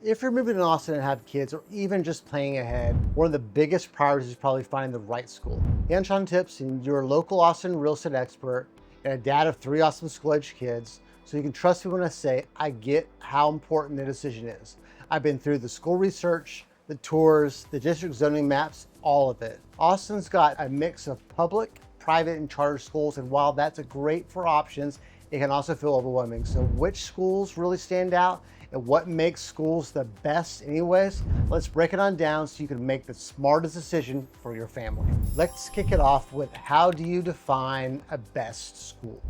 If you're moving to Austin and have kids, or even just planning ahead, one of the biggest priorities is probably finding the right school. Hands-on tips and your local Austin real estate expert and a dad of 3 Austin school-age kids, so you can trust me when I say I get how important the decision is. I've been through the school research, the tours, the district zoning maps, all of it. Austin's got a mix of public, private, and charter schools, and while that's great for options, it can also feel overwhelming. So which schools really stand out and what makes schools the best anyways? Let's break it on down so you can make the smartest decision for your family. Let's kick it off with, how do you define a best school?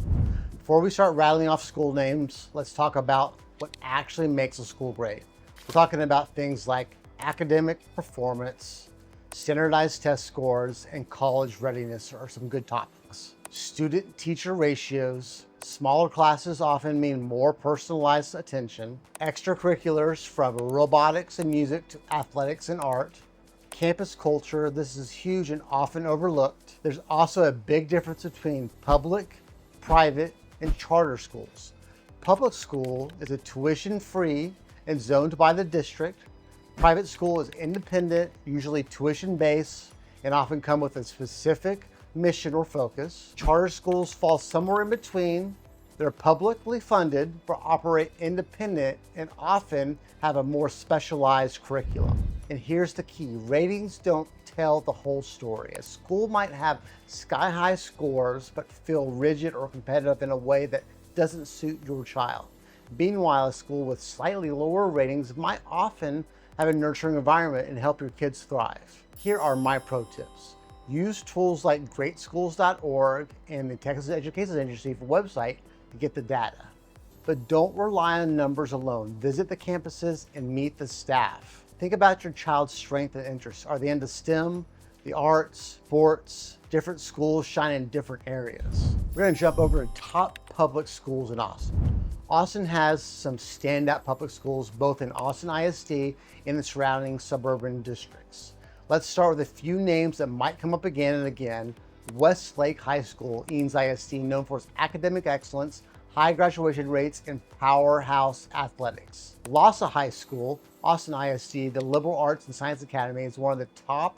Before we start rattling off school names, let's talk about what actually makes a school great. We're talking about things like academic performance, standardized test scores, and college readiness are some good topics. Student-teacher ratios. Smaller classes often mean more personalized attention. Extracurriculars, from robotics and music to athletics and art. Campus culture, this is huge and often overlooked. There's also a big difference between public, private, and charter schools. Public school is a tuition-free and zoned by the district. Private school is independent, usually tuition-based, and often come with a specific mission or focus. Charter schools fall somewhere in between. They're publicly funded but operate independent and often have a more specialized curriculum. And here's the key: ratings don't tell the whole story. A school might have sky-high scores but feel rigid or competitive in a way that doesn't suit your child. Meanwhile, a school with slightly lower ratings might often have a nurturing environment and help your kids thrive. Here are my pro tips. Use tools like greatschools.org and the Texas Education Agency for website to get the data. But don't rely on numbers alone. Visit the campuses and meet the staff. Think about your child's strengths and interests. Are they into STEM, the arts, sports? Different schools shine in different areas. We're gonna jump over to top public schools in Austin. Austin has some standout public schools, both in Austin ISD and the surrounding suburban districts. Let's start with a few names that might come up again and again. Westlake High School, Eanes ISD, known for its academic excellence, high graduation rates, and powerhouse athletics. Lhasa High School, Austin ISD, the Liberal Arts and Science Academy, is one of the top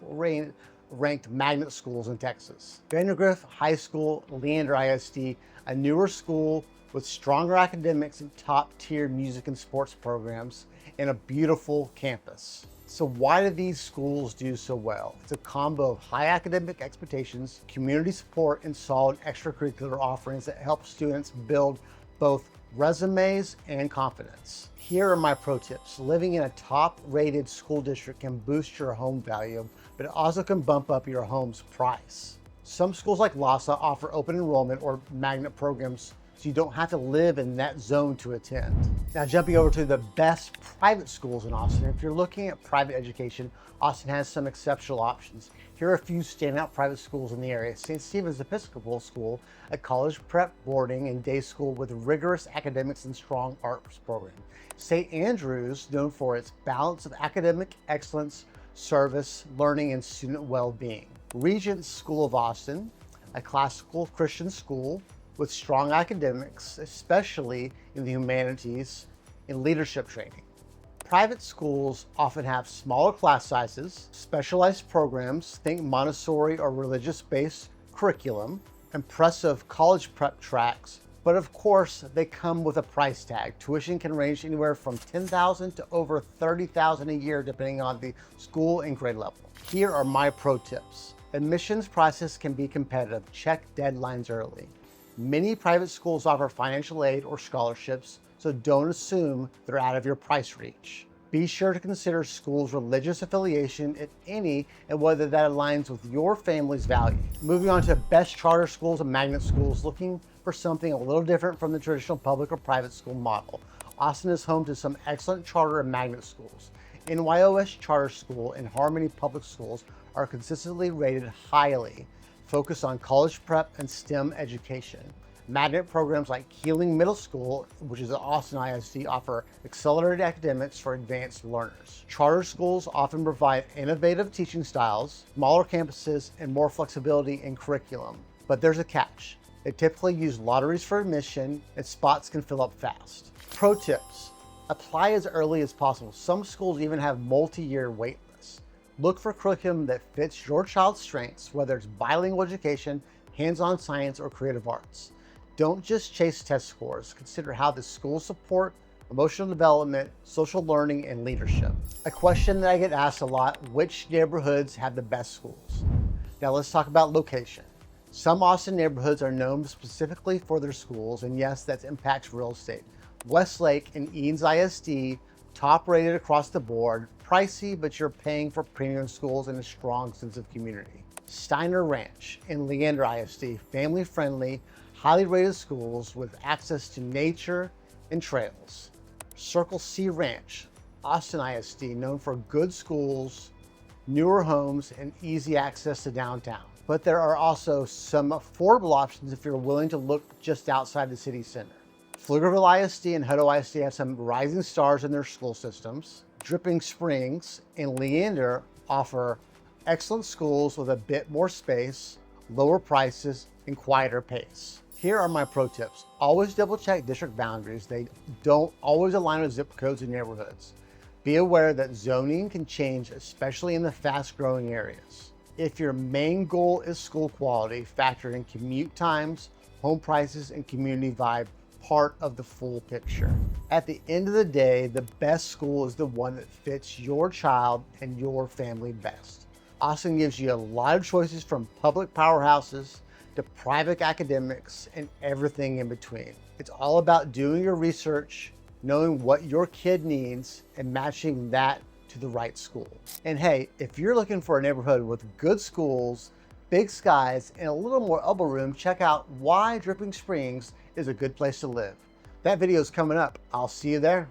ranked magnet schools in Texas. Vandergrift High School, Leander ISD, a newer school with stronger academics and top-tier music and sports programs, and a beautiful campus. So why do these schools do so well? It's a combo of high academic expectations, community support, and solid extracurricular offerings that help students build both resumes and confidence. Here are my pro tips. Living in a top-rated school district can boost your home value, but it also can bump up your home's price. Some schools like Lhasa offer open enrollment or magnet programs, so you don't have to live in that zone to attend. Now, jumping over to the best private schools in Austin. If you're looking at private education, Austin has some exceptional options. Here are a few standout private schools in the area. St. Stephen's Episcopal School, a college prep boarding and day school with rigorous academics and strong arts program. St. Andrews, known for its balance of academic excellence, service, learning, and student well-being. Regents School of Austin, a classical Christian school with strong academics, especially in the humanities and leadership training. Private schools often have smaller class sizes, specialized programs, think Montessori or religious-based curriculum, impressive college prep tracks, but of course, they come with a price tag. Tuition can range anywhere from $10,000 to over $30,000 a year, depending on the school and grade level. Here are my pro tips. Admissions process can be competitive. Check deadlines early. Many private schools offer financial aid or scholarships, so don't assume they're out of your price reach. Be sure to consider school's religious affiliation, if any, and whether that aligns with your family's value. Moving on to best charter schools and magnet schools, looking for something a little different from the traditional public or private school model. Austin is home to some excellent charter and magnet schools. NYOS Charter School and Harmony Public Schools are consistently rated highly, focused on college prep and STEM education. Magnet programs like Keeling Middle School, which is at Austin ISD, offer accelerated academics for advanced learners. Charter schools often provide innovative teaching styles, smaller campuses, and more flexibility in curriculum. But there's a catch. They typically use lotteries for admission, and spots can fill up fast. Pro tips: Apply as early as possible. Some schools even have multi-year wait lists. Look for curriculum that fits your child's strengths, whether it's bilingual education, hands-on science, or creative arts. Don't just chase test scores. Consider how the schools support emotional development, social learning, and leadership. A question that I get asked a lot: which neighborhoods have the best schools? Now let's talk about location. Some Austin neighborhoods are known specifically for their schools, and yes, that impacts real estate. Westlake and Eanes ISD, top rated across the board, pricey, but you're paying for premium schools and a strong sense of community. Steiner Ranch and Leander ISD, family friendly, highly rated schools with access to nature and trails. Circle C Ranch, Austin ISD, known for good schools, newer homes, and easy access to downtown. But there are also some affordable options if you're willing to look just outside the city center. Pflugerville ISD and Hutto ISD have some rising stars in their school systems. Dripping Springs and Leander offer excellent schools with a bit more space, lower prices, and quieter pace. Here are my pro tips. Always double check district boundaries. They don't always align with zip codes and neighborhoods. Be aware that zoning can change, especially in the fast-growing areas. If your main goal is school quality, factor in commute times, home prices, and community vibe, part of the full picture. At the end of the day, the best school is the one that fits your child and your family best. Austin gives you a lot of choices, from public powerhouses to private academics and everything in between. It's all about doing your research, knowing what your kid needs, and matching that to the right school. And hey, if you're looking for a neighborhood with good schools, big skies, and a little more elbow room, check out why Dripping Springs is a good place to live. That video is coming up. I'll see you there.